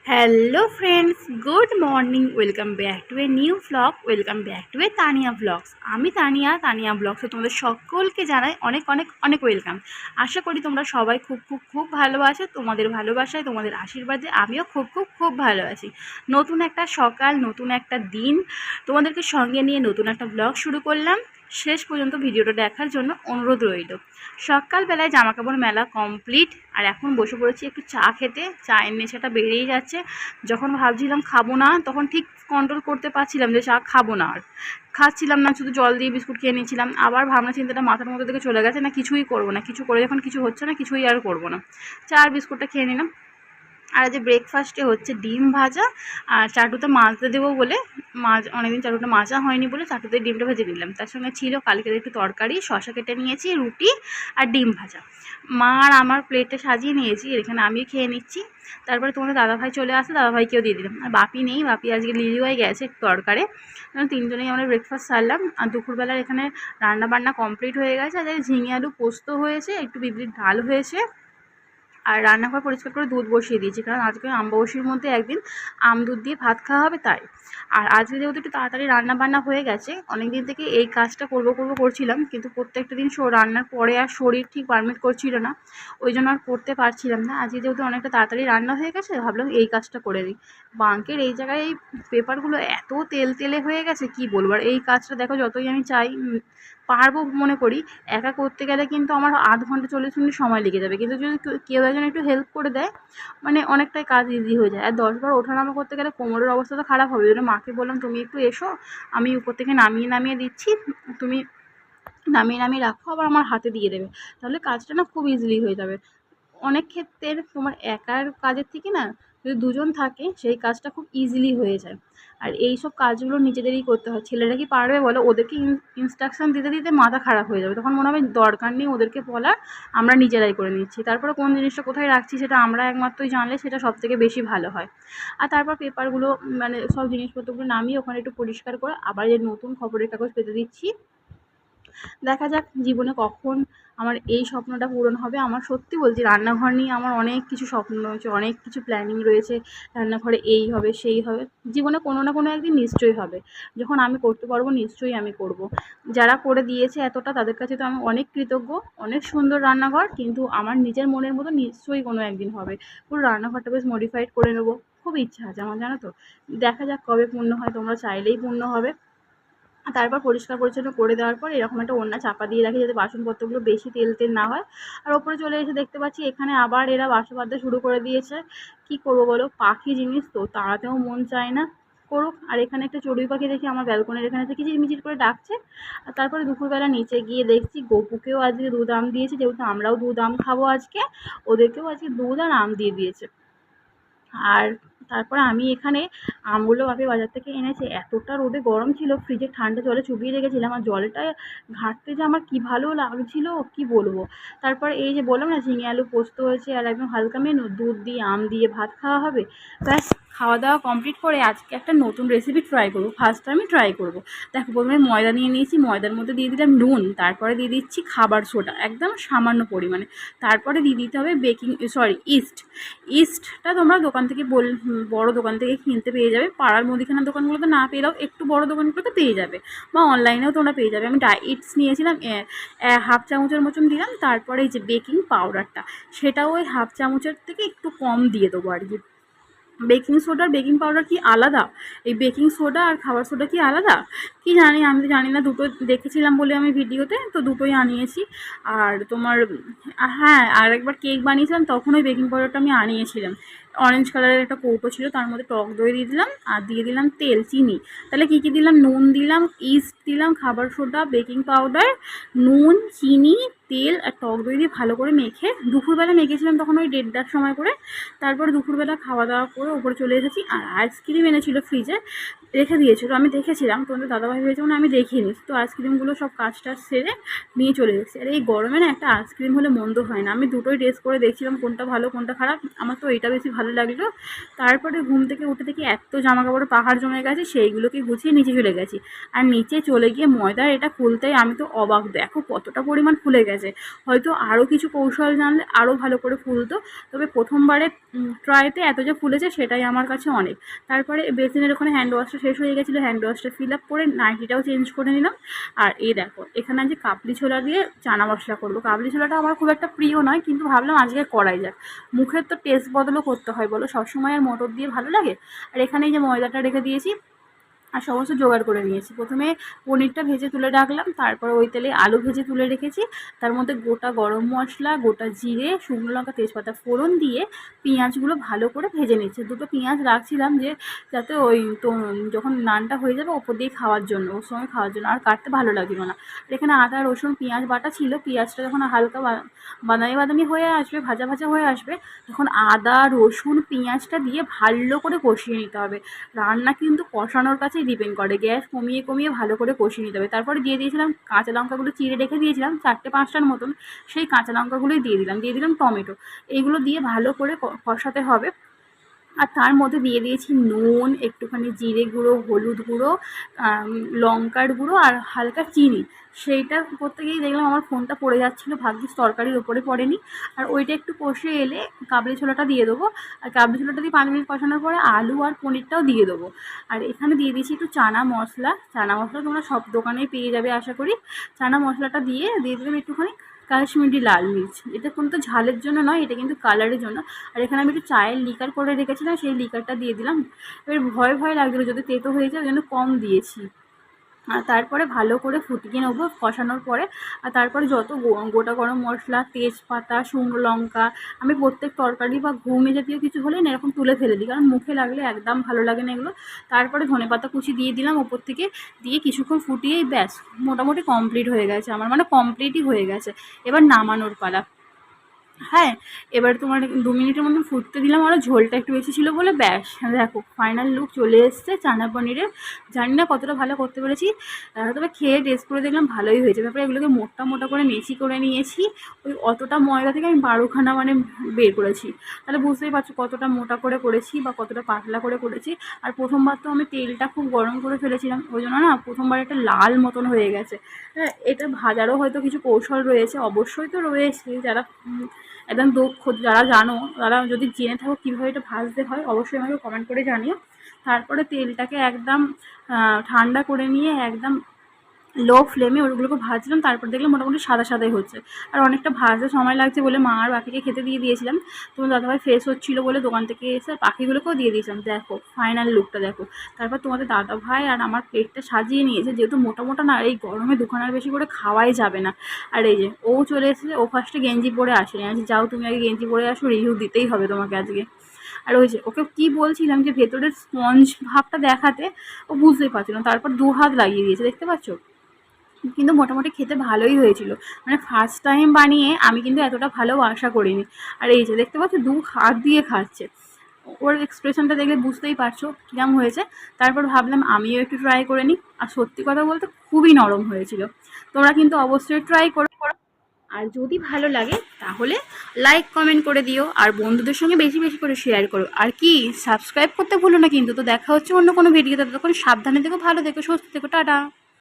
Hello friends, good morning. Welcome back to a new vlog. Welcome back to a Tania blogs. আমি তানিয়া ব্লগসে তোমাদের সকলকে জানাই অনেক অনেক অনেক ওয়েলকাম। আশা করি তোমরা সবাই খুব খুব খুব ভালো আছো। তোমাদের ভালোবাসায়, তোমাদের আশীর্বাদে আমিও খুব খুব খুব ভালো আছি। নতুন একটা সকাল, নতুন একটা দিন তোমাদেরকে সঙ্গে নিয়ে নতুন একটা ব্লগ শুরু করলাম। শেষ পর্যন্ত ভিডিওটা দেখার জন্য অনুরোধ রইল। সকালবেলায় জামাকাপড় মেলা কমপ্লিট, আর এখন বসে পড়েছি একটু চা খেতে। চায়ের নেশাটা বেড়েই যাচ্ছে। যখন ভাবছিলাম খাবো না, তখন ঠিক কন্ট্রোল করতে পারছিলাম যে চা খাবো না, আর খাচ্ছিলাম না, শুধু জল দিয়ে বিস্কুট খেয়ে নিয়েছিলাম। আবার ভাবনা চিন্তাটা মাথার মধ্যে থেকে চলে গেছে, না কিছুই করবো না, কিছু করে যখন কিছু হচ্ছে না, কিছুই আর করবো না। চা আর বিস্কুটটা খেয়ে নিলাম। আর আজ ব্রেকফাস্টে হচ্ছে ডিম ভাজা, আর চাটুতে মাজতে দেবো বলে, অনেকদিন চাটুটা মাজা হয়নি বলে চাটুতে ডিমটা ভেজে নিলাম। তার সঙ্গে ছিল কালকের একটু তরকারি, শসা কেটে নিয়েছি, রুটি আর ডিম ভাজা। মা আর আমার প্লেটে সাজিয়ে নিয়েছি, এখানে আমিও খেয়ে নিচ্ছি। তারপরে তোমাদের দাদাভাই চলে আসে, দাদাভাইকেও দিয়ে দিলাম। আর বাপি নেই, বাপি আজকে লিলিওয়াই গেছে তরকারে। তিনজনেই আমরা ব্রেকফাস্ট সারলাম। আর দুপুরবেলার এখানে রান্না বান্না কমপ্লিট হয়ে গেছে। আর ঝিঙে আলু পোস্ত হয়েছে, একটু বিবলির ডাল হয়েছে। আর রান্নাঘর পরিষ্কার করে দুধ বসিয়ে দিয়েছি, কারণ আজকে অমাবস্যার মধ্যে একদিন আম দুধ দিয়ে ভাত খাওয়া হবে তাই। আর আজকে যেহেতু একটু তাড়াতাড়ি রান্না বান্না হয়ে গেছে, অনেক দিন থেকে এই কাজটা করছিলাম, কিন্তু প্রত্যেকটা দিন রান্নার পরে আর শরীর ঠিক পারমিট করছিল না, ওই জন্য আর করতে পারছিলাম না। আজকে যেহেতু অনেকটা তাড়াতাড়ি রান্না হয়ে গেছে, ভাবলাম এই কাজটা করে দিই। বাঙ্কের এই জায়গায় এই পেপারগুলো এত তেলে হয়ে গেছে কি বলবো। আর এই কাজটা দেখো, যতই আমি চাই পারবো মনে করি, একা করতে গেলে কিন্তু আমার আধ ঘন্টা 40 মিনিট সময় লেগে যাবে। কিন্তু যদি কেউ একজন একটু হেল্প করে দেয়, মানে অনেকটাই কাজ ইজি হয়ে যায়। আর 10 বার ওঠানামা করতে গেলে কোমরের অবস্থা তো খারাপ হবে। ওই জন্য মাকে বললাম, তুমি একটু এসো, আমি উপর থেকে নামিয়ে দিচ্ছি, তুমি নামিয়ে রাখো, আবার আমার হাতে দিয়ে দেবে, তাহলে কাজটা না খুব ইজিলি হয়ে যাবে। অনেক ক্ষেত্রে তোমার একার কাজের থেকে না, যদি দুজন থাকে সেই কাজটা খুব ইজিলি হয়ে যায়। আর এই সব কাজগুলো নিজেদেরই করতে হয়। ছেলেরা কি পারবে বলো? ওদেরকে ইনস্ট্রাকশন দিতে দিতে মাথা খারাপ হয়ে যাবে, তখন মনে হবে দরকার নেই ওদেরকে বলার, আমরা নিজেরাই করে নিচ্ছি। তারপরে কোন জিনিসটা কোথায় রাখছি সেটা আমরা একমাত্রই জানলে সেটা সবথেকে বেশি ভালো হয়। আর তারপর পেপারগুলো, মানে সব জিনিসপত্রগুলো নামিয়ে ওখানে একটু পরিষ্কার করে আবার যে নতুন খবরের কাগজ পেতে দিচ্ছি। দেখা যাক জীবনে কখন আমার এই স্বপ্নটা পূরণ হবে। আমার সত্যি বলছি, রান্নাঘর নিয়ে আমার অনেক কিছু স্বপ্ন রয়েছে, অনেক কিছু প্ল্যানিং রয়েছে। রান্নাঘরে এই হবে, সেই হবে, জীবনে কোনো না কোনো একদিন নিশ্চয়ই হবে। যখন আমি করতে পারবো নিশ্চয়ই আমি করব। যারা করে দিয়েছে এতটা, তাদের কাছে তো আমি অনেক কৃতজ্ঞ। অনেক সুন্দর রান্নাঘর, কিন্তু আমার নিজের মনের মতো নিশ্চয়ই কোনো একদিন হবে। পুরো রান্নাঘরটা বেশ মডিফাইড করে নেবো, খুব ইচ্ছা আছে আমার, জানো তো। দেখা যাক কবে পূর্ণ হয়, তোমরা চাইলেই পূর্ণ হবে। তারপর পরিষ্কার পরিচ্ছন্ন করে দেওয়ার পর এরকম একটা ওড়না চাপা দিয়ে রাখি, যাতে বাসনপত্রগুলো বেশি তেল না হয়। আর ওপরে চলে এসে দেখতে পাচ্ছি এখানে আবার এরা বাসা বাঁধতে শুরু করে দিয়েছে। কি করবো বলো, পাখি জিনিস তো, তাড়াতেও মন চায় না, করুক। আর এখানে একটা চড়ুই পাখি দেখি আমার ব্যালকনির এখানে থেকে কিচিরমিচির করে ডাকছে। আর তারপরে দুপুরবেলা নিচে গিয়ে দেখছি গপুকেও আজকে দুধ আম দিয়েছে, যেহেতু আমরাও দুধ আম খাবো আজকে, ওদেরকেও আজকে দুধ আর আম দিয়ে দিয়েছে। আর তারপরে আমি এখানে আমগুলো বাপি বাজার থেকে এনেছে। এতটা রোদে গরম ছিল, ফ্রিজে ঠান্ডা জলে চুবিয়ে রেখেছিলাম, আর জলটা ঘাঁটতে যে আমার কি ভালো লাগছিল কি বলবো। তারপরে এই যে বললাম না, ঝিঙে আলু পোস্ত হয়েছে, আর একদম হালকা মেনু, দুধ দিয়ে আম দিয়ে ভাত খাওয়া হবে। ব্যাস, খাওয়া দাওয়া কমপ্লিট করে আজকে একটা নতুন রেসিপি ট্রাই করবো, ফার্স্ট টাইমই ট্রাই করবো। দেখো, প্রথমে ময়দা নিয়ে নিয়েছি, ময়দার মধ্যে দিয়ে দিলাম নুন, তারপরে দিয়ে দিচ্ছি খাবার সোডা একদম সামান্য পরিমাণে, তারপরে দিয়ে দিতে হবে ইস্টটা তোমরা দোকান থেকে বড় দোকান থেকে কিনতে পেয়ে যাবে। পাড়ার মুদিখানার দোকানগুলোতে না পেলেও একটু বড় দোকানগুলোতে পেয়ে যাবে, বা অনলাইনেও তোমরা পেয়ে যাবে। আমি ইস্ট নিয়েছিলাম, হাফ চামচের মতন দিলাম। তারপরে এই যে বেকিং পাউডারটা, সেটাও ওই হাফ চামচের থেকে একটু কম দিয়ে দেবো আর কি। বেকিং সোডা আর বেকিং পাউডার কি আলাদা? এই বেকিং সোডা আর খাবার সোডা কি আলাদা? কি জানি, আমি তো জানি না। দুটো দেখেছিলাম বলে আমি ভিডিওতে, তো দুটোই আনিয়েছি। আর তোমার, হ্যাঁ, আর একবার কেক বানিয়েছিলাম, তখন ওই বেকিং পাউডারটা আমি আনিয়েছিলাম। অরেঞ্জ কালারের একটা কৌটো ছিল, তার মধ্যে টক দই দিয়ে দিলাম, আর দিয়ে দিলাম তেল, চিনি। তাহলে কী কী দিলাম? নুন দিলাম, ইস্ট দিলাম, খাবার সোডা, বেকিং পাউডার, নুন, চিনি, তেল আর টক দই দিয়ে ভালো করে মেখে দুপুরবেলা মেখেছিলাম, তখন ওই 1:30টার সময় করে। তারপরে দুপুরবেলা খাওয়া দাওয়া করে ওপরে চলে এসেছি। আর আইসক্রিম এনেছিল, ফ্রিজে রেখে দিয়েছিলো, আমি দেখেছিলাম। তোমাদের দাদাভাই হয়েছে মানে আমি দেখিনি, তো আইসক্রিমগুলো সব কাজটা সেরে নিয়ে চলে এসেছি। আর এই গরমে না একটা আইসক্রিম হলে মন্দ হয় না। আমি দুটোই টেস্ট করে দেখছিলাম কোনটা ভালো কোনটা খারাপ। আমার তো এইটা বেশি ভালো ভালো লাগলো। তারপরে ঘুম থেকে উঠে দেখি এত জামা কাপড় পাহাড় জমে গেছে, সেইগুলোকে গুছিয়ে নিচে চলে গেছি। আর নিচে চলে গিয়ে ময়দার এটা খুলতেই আমি তো অবাক, দেখো কতটা পরিমাণ ফুলে গেছে। হয়তো আরও কিছু কৌশল জানলে আরও ভালো করে ফুলতো, তবে প্রথমবারে ট্রাইতে এত যে ফুলেছে সেটাই আমার কাছে অনেক। তারপরে বেসিনের ওখানে হ্যান্ড ওয়াশটা শেষ হয়ে গেছিলো, হ্যান্ড ওয়াশটা ফিল আপ করে নাইটিটাও চেঞ্জ করে নিলাম। আর এই দেখো এখানে আজকে কাবলি ছোলা দিয়ে চানা মশলা করবো। কাবলি ছোলাটা আমার খুব একটা প্রিয় নয়, কিন্তু ভাবলাম আজকে করাই যাক, মুখের তো টেস্ট বদলও করতে হয় বলো, সবসময় আর মটর দিয়ে ভালো লাগে। আর এখানে এই যে ময়দাটা রেখে দিয়েছি আর সমস্ত জোগাড় করে নিয়েছি। প্রথমে পনিরটা ভেজে তুলে রাখলাম, তারপরে ওই তেলে আলু ভেজে তুলে রেখেছি। তার মধ্যে গোটা গরম মশলা, গোটা জিরে, শুকনো লঙ্কা, তেজপাতা ফোড়ন দিয়ে পেঁয়াজগুলো ভালো করে ভেজে নিচ্ছি। দুটো পেঁয়াজ রাখছিলাম যে যাতে ওই তো যখন নানটা হয়ে যাবে ওপর দিয়ে খাওয়ার জন্য, ওর সঙ্গে খাওয়ার জন্য, আর কাটতে ভালো লাগছিল না। আর এখানে আদা রসুন পেঁয়াজ বাটা ছিল। পেঁয়াজটা যখন হালকা বাদামি বাদামি হয়ে আসবে, ভাজা ভাজা হয়ে আসবে, তখন আদা রসুন পেঁয়াজটা দিয়ে ভালো করে কষিয়ে নিতে হবে। রান্না কিন্তু কষানোর কাছেই ডিপেন্ড করে, গ্যাস কমিয়ে কমিয়ে ভালো করে কষিয়ে নিতে হবে। তারপরে দিয়ে দিয়েছিলাম কাঁচা লঙ্কাগুলো চিড়ে রেখে দিয়েছিলাম 4-5টার মতন, সেই কাঁচা লঙ্কাগুলোই দিয়ে দিলাম টমেটো। এইগুলো দিয়ে ভালো করে কষাতে হবে। আর তার মধ্যে দিয়ে দিয়েছি নুন, একটুখানি জিরে গুঁড়ো, হলুদ গুঁড়ো, লঙ্কার গুঁড়ো আর হালকা চিনি। সেইটা করতে গিয়েই দেখলাম আমার ফোনটা পড়ে যাচ্ছিলো, ভাগ্যিস তরকারির ওপরে পড়েনি। আর ওইটা একটু কষে এলে কাবলি ছোলাটা দিয়ে দেবো। আর কাবলি ছোলাটা দিয়ে 5 মিনিট কষানোর পরে আলু আর পনিরটাও দিয়ে দেবো। আর এখানে দিয়ে দিয়েছি একটু চানা মশলা। চানা মশলা তোমরা সব দোকানেই পেয়ে যাবে আশা করি। চানা মশলাটা দিয়ে দিলাম একটুখানি কাশ্মীরি লাল মির্চ। এটা কিন্তু ঝালের জন্য নয়, এটা কিন্তু কালারের জন্য। আর এখানে আমি একটু চায়ের লিকার করে রেখেছিলাম, সেই লিকারটা দিয়ে দিলাম। এবার ভয় ভয় লাগছিলো যদি তেতো হয়ে যায়, ওই জন্য কম দিয়েছি। আর তারপরে ভালো করে ফুটিয়ে নেবো কষানোর পরে। আর তারপরে যত গোটা গরম মশলা, তেজপাতা, শুকনো লঙ্কা, আমি প্রত্যেক তরকারি বা ঘুমে জাতীয় কিছু হলে না এরকম তুলে ফেলে দিই, কারণ মুখে লাগলে একদম ভালো লাগে না এগুলো। তারপরে ধনেপাতা কুচি দিয়ে দিলাম ওপর থেকে, দিয়ে কিছুক্ষণ ফুটিয়েই ব্যাস মোটামুটি কমপ্লিট হয়ে গেছে আমার, মানে কমপ্লিটই হয়ে গেছে। এবার নামানোর পালা। হ্যাঁ, এবার তোমার 2 মিনিটের মতন ফুটতে দিলাম, আরও ঝোলটা একটু বেশি ছিল বলে ব্যাস দেখো ফাইনাল লুক চলে এসছে চানা পনিরের। জানি না কতটা ভালো করতে পেরেছি, তবে খেয়ে টেস্ট করে দেখলাম ভালোই হয়েছে। তারপরে এগুলোকে মোটা মোটা করে মেশি করে নিয়েছি। ওই অতটা ময়দা থেকে আমি 12খানা মানে বের করেছি, তাহলে বুঝতেই পারছো কতটা মোটা করে করেছি বা কতটা পাতলা করে করেছি। আর প্রথমবার তো আমি তেলটা খুব গরম করে ফেলেছিলাম, ওই জন্য না প্রথমবার একটা লাল মতন হয়ে গেছে। হ্যাঁ, এটা ভাজারও হয়তো কিছু কৌশল রয়েছে, অবশ্যই তো রয়েছে। যারা একদম দক্ষ, যারা জানো, তারা যদি জেনে থাকো কীভাবে এটা ভাজতে হয় অবশ্যই আমাকে কমেন্ট করে জানিও। তারপরে তেলটাকে একদম ঠান্ডা করে নিয়ে একদম লো ফ্লেমে ওগুলোকে ভাজলাম। তারপর দেখলাম মোটামুটি সাদা সাদাই হচ্ছে। আর অনেকটা ভাজতে সময় লাগছে বলে মা আর বাপিকে খেতে দিয়ে দিয়েছিলাম। তোমার দাদাভাই ফ্রেশ হচ্ছিলো বলে দোকান থেকে এসে পাখিগুলোকেও দিয়ে দিয়েছিলাম। দেখো ফাইনাল লুকটা দেখো। তারপর তোমাদের দাদাভাই আর আমার প্লেটটা সাজিয়ে নিয়েছে, যেহেতু মোটা মোটা না, এই গরমে দুখানার বেশি করে খাওয়াই যাবে না। আর এই যে ও চলে এসেছে, ও ফার্স্টে গেঞ্জি পরে আসেনি, আজ যাও তুমি আগে গেঞ্জি পরে আসো, রিভিউ দিতেই হবে তোমাকে আজকে। আর ওই যে ওকে কী বলছিলাম যে ভেতরের স্পঞ্জ ভাবটা দেখাতে, ও বুঝতেই পারছিল না। তারপর 2 হাত লাগিয়ে দিয়েছে, দেখতে পাচ্ছ। কিন্তু মোটামুটি খেতে ভালোই হয়েছিল, মানে ফার্স্ট টাইম বানিয়ে আমি কিন্তু এতটা ভালো আশা করিনি। আর এই যে দেখতে পাচ্ছ 2 হাত দিয়ে খাচ্ছে, ওর এক্সপ্রেশনটা দেখলে বুঝতেই পারছো কীরকম হয়েছে। তারপর ভাবলাম আমিও একটু ট্রাই করে নিই, আর সত্যি কথা বলতে খুবই নরম হয়েছিল। তোমরা কিন্তু অবশ্যই ট্রাই করো। আর যদি ভালো লাগে তাহলে লাইক কমেন্ট করে দিও, আর বন্ধুদের সঙ্গে বেশি বেশি করে শেয়ার করো। আর কি সাবস্ক্রাইব করতে ভুলো না কিন্তু। তো দেখা হচ্ছে অন্য কোনো ভিডিওতে, ততক্ষণ সাবধানে থেকো, ভালো থেকো, সুস্থ থেকো, টাটা।